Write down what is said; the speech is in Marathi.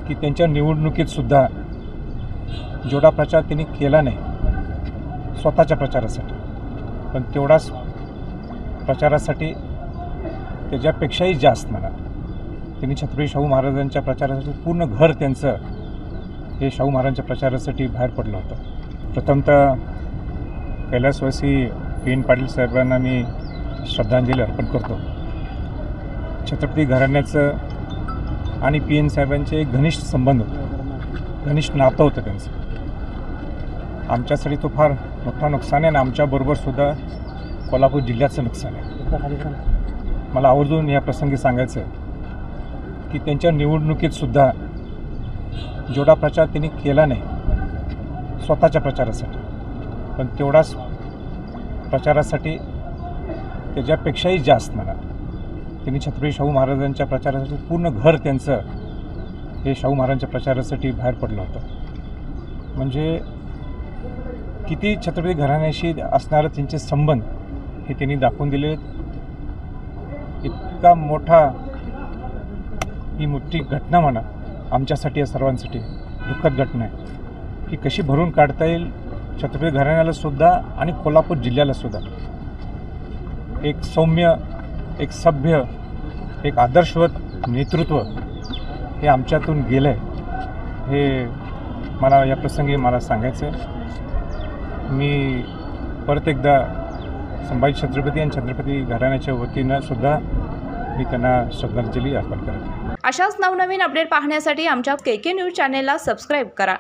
की त्यांच्या निवडणुकीतसुद्धा जेवढा प्रचार त्यांनी केला नाही स्वतःच्या प्रचारासाठी, पण तेवढाच प्रचारासाठी त्याच्यापेक्षाही जास्त म्हणा त्यांनी छत्रपती शाहू महाराजांच्या प्रचारासाठी पूर्ण घर त्यांचं हे शाहू महाराजांच्या प्रचारासाठी बाहेर पडलं होतं. प्रथमतः कैलासवासी पी.एन. पाटील साहेबांना मी श्रद्धांजली अर्पण करतो. छत्रपती घराण्याचं आणि पी.एन. साहेबांचे एक घनिष्ठ संबंध होते, घनिष्ठ नातं होतं त्यांचं. आमच्यासाठी तो फार मोठा नुकसान आहे आणि आमच्याबरोबरसुद्धा कोल्हापूर जिल्ह्याचं नुकसान आहे. मला आवर्जून या प्रसंगी सांगायचं आहे की त्यांच्या निवडणुकीतसुद्धा जेवढा प्रचार त्यांनी केला नाही स्वतःच्या प्रचारासाठी, पण तेवढाच प्रचारासाठी त्याच्यापेक्षाही जास्त म्हणा त्यांनी छत्रपती शाहू महाराजांच्या प्रचारासाठी पूर्ण घर त्यांचं हे शाहू महाराजांच्या प्रचारासाठी बाहेर पडलं होतं. म्हणजे किती छत्रपती घराण्याशी असणारे त्यांचे संबंध हे त्यांनी दाखवून दिले. इतका मोठा ही मोठी घटना म्हणा आमच्यासाठी या सर्वांसाठी दुःखद घटना आहे की कशी भरून काढता येईल छत्रपती घराण्यालासुद्धा आणि कोल्हापूर जिल्ह्यालासुद्धा. एक सौम्य, एक सभ्य, एक आदर्शवत नेतृत्व हे आमच्यातून गेलं आहे, हे मला या प्रसंगी मला सांगायचं आहे. मी परत एकदा संभाजी छत्रपती आणि छत्रपती घराण्याच्या वतीनं सुद्धा मी त्यांना श्रद्धांजली अर्पण करतो. अशाच नवनवीन अपडेट पाहण्यासाठी आमच्या KK न्यूज चॅनेलला सबस्क्राईब करा.